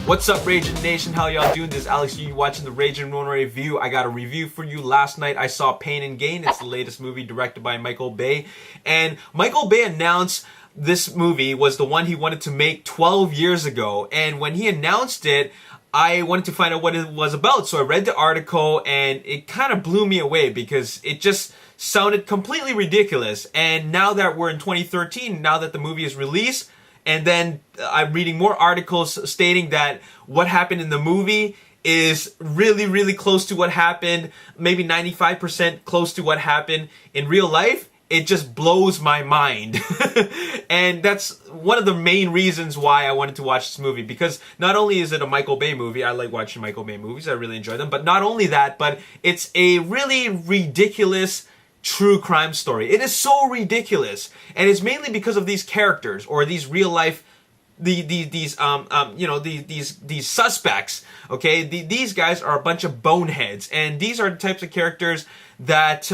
What's up, Ragin Nation? How y'all doing? This is Alex. You watching the Ragin Ronin review. I got a review for you. Last night I saw Pain and Gain. It's the latest movie directed by Michael Bay. And Michael Bay announced this movie was the one he wanted to make 12 years ago. And when he announced it, I wanted to find out what it was about. So I read the article and it kind of blew me away because it just sounded completely ridiculous. And now that we're in 2013, now that the movie is released, and then I'm reading more articles stating that what happened in the movie is really close to what happened, maybe 95% close to what happened in real life. It just blows my mind. And that's one of the main reasons why I wanted to watch this movie, because not only is it a Michael Bay movie, I like watching Michael Bay movies, I really enjoy them, but not only that, but it's a really ridiculous true crime story. It is so ridiculous, and it's mainly because of these characters or these real life, these suspects. Okay, these guys are a bunch of boneheads, and these are the types of characters that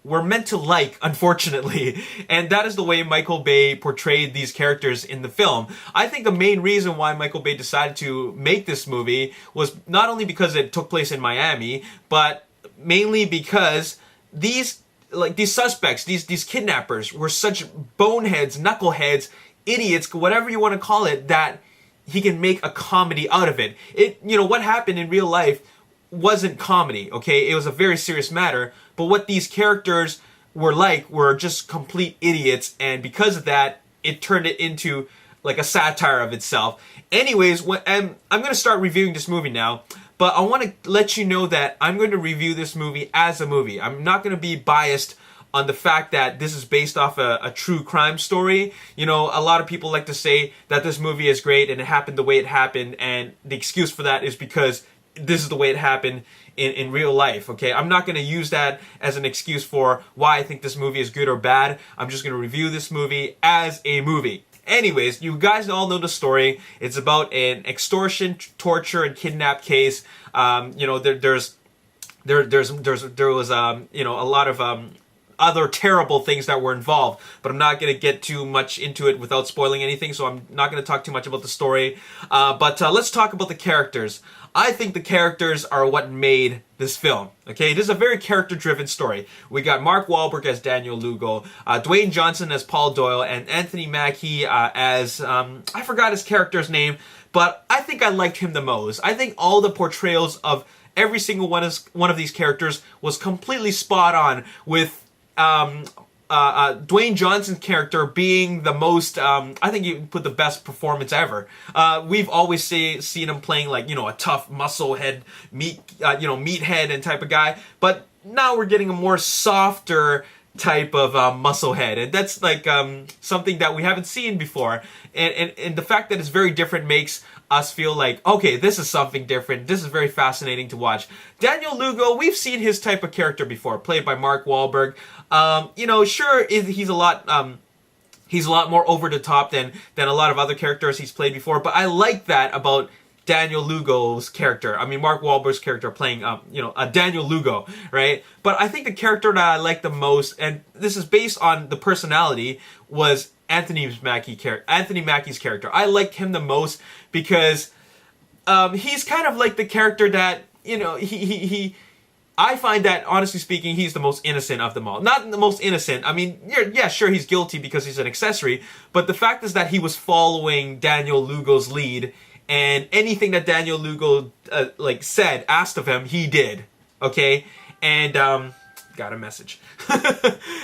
we're meant to like, unfortunately, and that is the way Michael Bay portrayed these characters in the film. I think the main reason why Michael Bay decided to make this movie was not only because it took place in Miami, but mainly because these suspects, these kidnappers were such boneheads, knuckleheads, idiots, whatever you want to call it, that he can make a comedy out of it. What happened in real life wasn't comedy, okay? It was a very serious matter, but what these characters were just complete idiots, and because of that, it turned it into like a satire of itself. Anyways, I'm going to start reviewing this movie now. But I want to let you know that I'm going to review this movie as a movie. I'm not going to be biased on the fact that this is based off a true crime story. You know, a lot of people like to say that this movie is great and it happened the way it happened, and the excuse for that is because this is the way it happened in real life, okay? I'm not going to use that as an excuse for why I think this movie is good or bad. I'm just going to review this movie as a movie. Anyways, you guys all know the story. It's about an extortion, torture, and kidnap case. There was a lot of other terrible things that were involved, but I'm not going to get too much into it without spoiling anything, so I'm not going to talk too much about the story. But let's talk about the characters. I think the characters are what made this film. Okay, this is a very character-driven story. We got Mark Wahlberg as Daniel Lugo, Dwayne Johnson as Paul Doyle, and Anthony Mackie as I forgot his character's name, but I think I liked him the most. I think all the portrayals of every single one of these characters was completely spot on, with Dwayne Johnson's character being the most, I think he put the best performance ever. We've always seen him playing like, a tough musclehead, meathead and type of guy, but now we're getting a more softer type of musclehead, and that's like something that we haven't seen before, and the fact that it's very different makes us feel like, okay, this is something different. This is very fascinating to watch. Daniel Lugo, we've seen his type of character before, played by Mark Wahlberg. Sure, he's a lot more over the top than a lot of other characters he's played before, but I like that about Daniel Lugo's character. I mean, Mark Wahlberg's character playing, a Daniel Lugo, right? But I think the character that I like the most, and this is based on the personality, was Anthony Mackie's character. I liked him the most because he's kind of like the character that, I find that, honestly speaking, he's the most innocent of them all. Not the most innocent. I mean, yeah, sure, he's guilty because he's an accessory, but the fact is that he was following Daniel Lugo's lead, and anything that Daniel Lugo asked of him, he did. Okay, and got a message.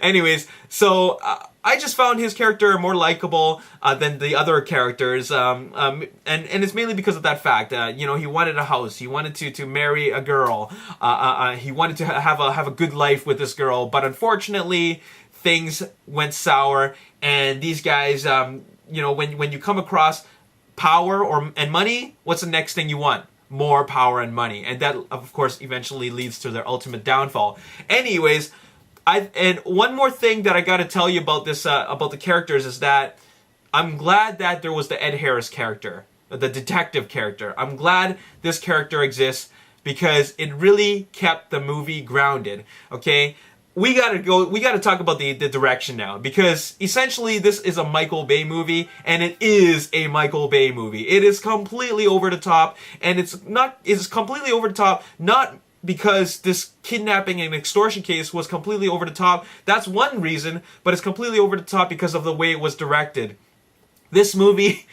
Anyways, so I just found his character more likable than the other characters, and it's mainly because of that fact. He wanted a house, he wanted to marry a girl, he wanted to have a good life with this girl, but unfortunately things went sour, and these guys, when you come across power and money, what's the next thing you want? More power and money, and that of course eventually leads to their ultimate downfall. Anyways, and one more thing that I got to tell you about this about the characters is that I'm glad that there was the Ed Harris character, the detective character. I'm glad this character exists because it really kept the movie grounded. Okay, we gotta talk about the direction now, because essentially this is a Michael Bay movie, and it is a Michael Bay movie. It is completely over the top, and it's completely over the top, not because this kidnapping and extortion case was completely over the top. That's one reason, but it's completely over the top because of the way it was directed. This movie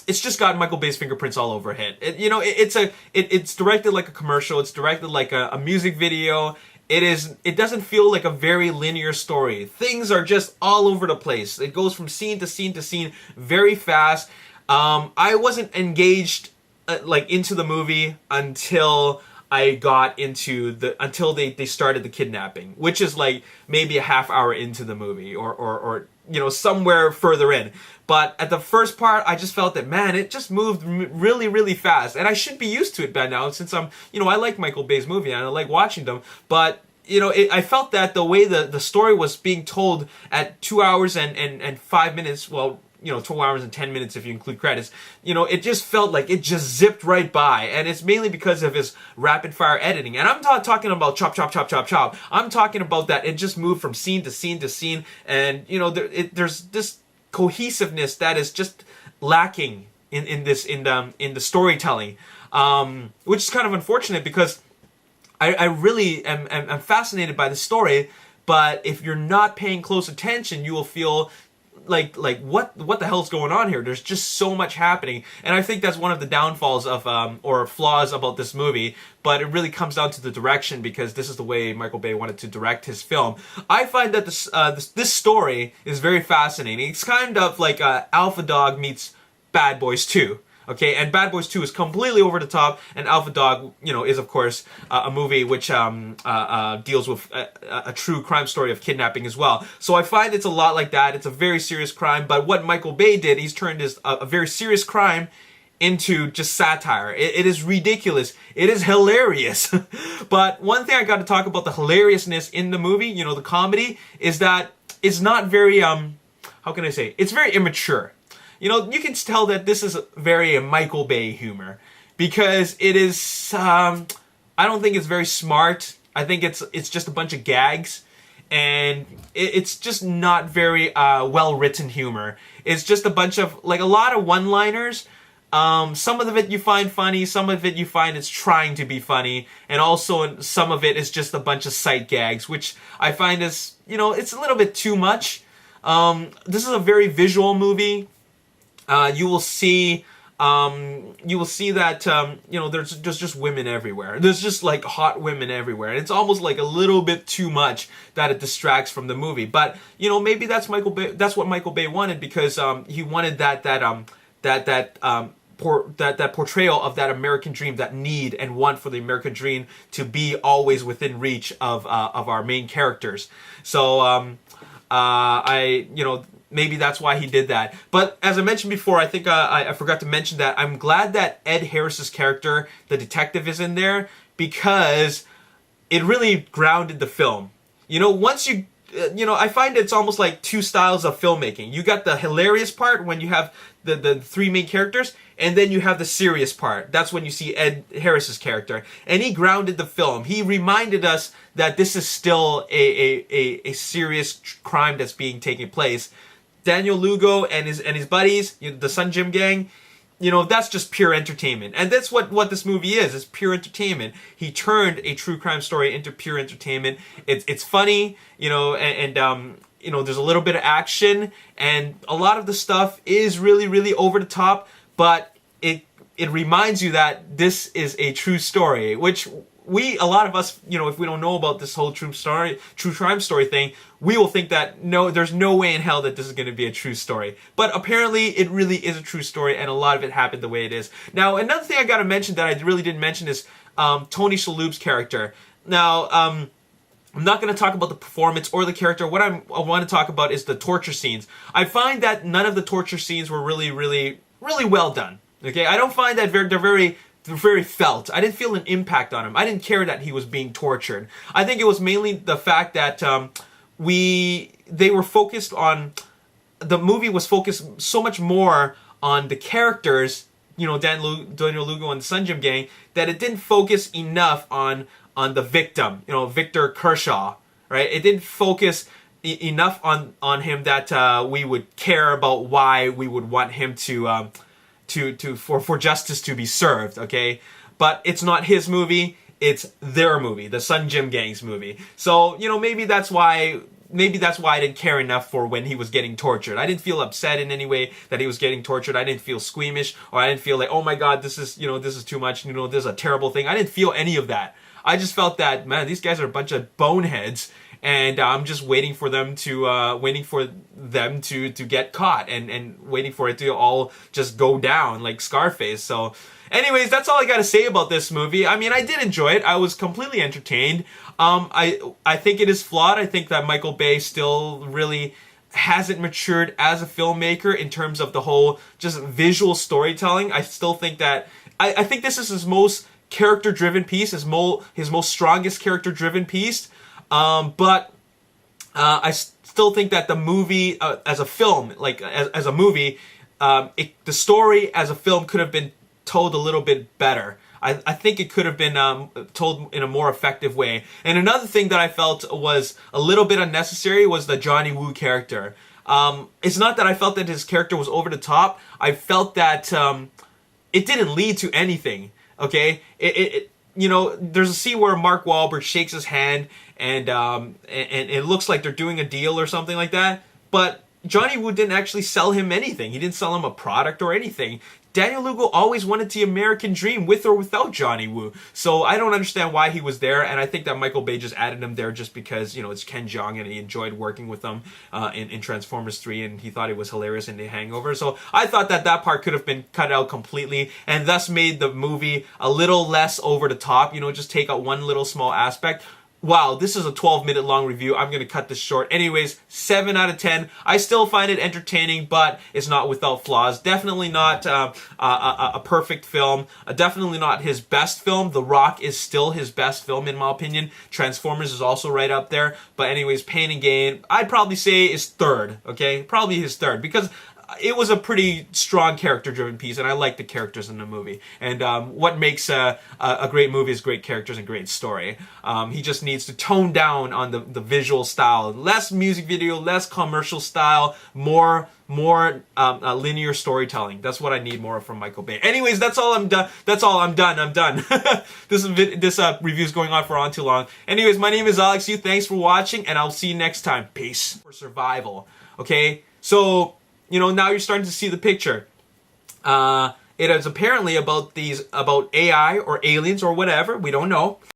it's just got Michael Bay's fingerprints all over it. It's directed like a commercial. It's directed like a music video. It doesn't feel like a very linear story. Things are just all over the place. It goes from scene to scene to scene very fast. I wasn't engaged into the movie until I got until they started the kidnapping, which is like maybe a half hour into the movie, or somewhere further in. But at the first part, I just felt that, man, it just moved really, really fast. And I should be used to it by now, since I like Michael Bay's movie and I like watching them. But, I felt that the way the story was being told at 2 hours and 5 minutes, well, 2 hours and 10 minutes if you include credits, it just felt like it just zipped right by. And it's mainly because of his rapid fire editing. And I'm not talking about chop, chop, chop, chop, chop. I'm talking about that it just moved from scene to scene to scene. And, there's this cohesiveness that is just lacking in the storytelling, which is kind of unfortunate, because I really am fascinated by the story, but if you're not paying close attention, you will feel like what the hell's going on here? There's just so much happening, and I think that's one of the downfalls of or flaws about this movie. But it really comes down to the direction, because this is the way Michael Bay wanted to direct his film. I find that this story is very fascinating. It's kind of like Alpha Dog meets Bad Boys 2. Okay, and Bad Boys 2 is completely over the top, and Alpha Dog, is of course a movie which deals with a true crime story of kidnapping as well. So I find it's a lot like that. It's a very serious crime, but what Michael Bay did, he's turned a very serious crime into just satire. It is ridiculous. It is hilarious. But one thing I got to talk about the hilariousness in the movie, the comedy, is that it's not very how can I say? It's very immature. You can tell that this is very Michael Bay humor, because it is, I don't think it's very smart. I think it's just a bunch of gags, and it's just not very well-written humor. It's just a bunch of, a lot of one-liners. Some of it you find funny, some of it you find it's trying to be funny, and also some of it is just a bunch of sight gags, which I find is, it's a little bit too much. This is a very visual movie. You will see that there's just women everywhere. There's just hot women everywhere, and it's almost like a little bit too much that it distracts from the movie. But maybe that's what Michael Bay wanted, because he wanted that portrayal of that American dream, that need and want for the American dream to be always within reach of our main characters. So maybe that's why he did that. But as I mentioned before, I think I forgot to mention that I'm glad that Ed Harris's character, the detective, is in there, because it really grounded the film. Once you, I find it's almost like two styles of filmmaking. You got the hilarious part when you have the three main characters, and then you have the serious part. That's when you see Ed Harris's character. And he grounded the film. He reminded us that this is still a serious crime that's being taking place. Daniel Lugo and his buddies, the Sun Gym Gang, that's just pure entertainment. And that's what this movie is. It's pure entertainment. He turned a true crime story into pure entertainment. It's funny, and there's a little bit of action, and a lot of the stuff is really, really over the top, but it reminds you that this is a true story, which a lot of us, if we don't know about this whole true crime story thing, we will think that, no, there's no way in hell that this is going to be a true story. But apparently, it really is a true story, and a lot of it happened the way it is. Now, another thing I got to mention that I really didn't mention is Tony Shalhoub's character. Now, I'm not going to talk about the performance or the character. What I want to talk about is the torture scenes. I find that none of the torture scenes were really, really, really well done. Okay, I don't find that they're very felt. I didn't feel an impact on him. I didn't care that he was being tortured. I think it was mainly the fact that they were focused on, the movie was focused so much more on the characters, Daniel Lugo and the Sun Gym Gang, that it didn't focus enough on the victim, Victor Kershaw. right? It didn't focus enough on him that we would care about why we would want him for justice to be served, okay? But it's not his movie, it's their movie, the Sun Jim Gang's movie. So, you know, maybe that's why I didn't care enough for when he was getting tortured. I didn't feel upset in any way that he was getting tortured. I didn't feel squeamish, or I didn't feel like, oh my god, this is too much, this is a terrible thing. I didn't feel any of that. I just felt that, man, these guys are a bunch of boneheads, and I'm just waiting for them to get caught, and waiting for it to all just go down like Scarface. So anyways, that's all I gotta say about this movie. I mean, I did enjoy it. I was completely entertained. I think it is flawed. I think that Michael Bay still really hasn't matured as a filmmaker in terms of the whole just visual storytelling. I still think that I think this is his most character-driven piece, his most strongest character-driven piece. But I still think that the movie as a film, like as a movie, the story as a film could have been told a little bit better. I think it could have been told in a more effective way. And another thing that I felt was a little bit unnecessary was the Johnny Woo character. It's not that I felt that his character was over the top. I felt that it didn't lead to anything. Okay, there's a scene where Mark Wahlberg shakes his hand, and it looks like they're doing a deal or something like that. But Johnny Woo didn't actually sell him anything. He didn't sell him a product or anything. Daniel Lugo always wanted the American dream with or without Johnny Woo. So I don't understand why he was there, and I think that Michael Bay just added him there just because, it's Ken Jeong and he enjoyed working with them in Transformers 3, and he thought it was hilarious in The Hangover. So I thought that part could have been cut out completely, and thus made the movie a little less over the top, just take out one little small aspect. Wow, this is a 12-minute long review. I'm going to cut this short. Anyways, 7 out of 10. I still find it entertaining, but it's not without flaws. Definitely not a perfect film. Definitely not his best film. The Rock is still his best film, in my opinion. Transformers is also right up there. But anyways, Pain and Gain, I'd probably say is third, okay? Probably his third, because it was a pretty strong character-driven piece, and I like the characters in the movie. And what makes a great movie is great characters and great story. He just needs to tone down on the visual style. Less music video, less commercial style, more linear storytelling. That's what I need more of from Michael Bay. Anyways, that's all. I'm done. I'm done. This review is going on for too long. Anyways, my name is Alex Yu. Thanks for watching, and I'll see you next time. Peace. For survival. Okay, so now you're starting to see the picture. It is apparently about AI or aliens or whatever. We don't know.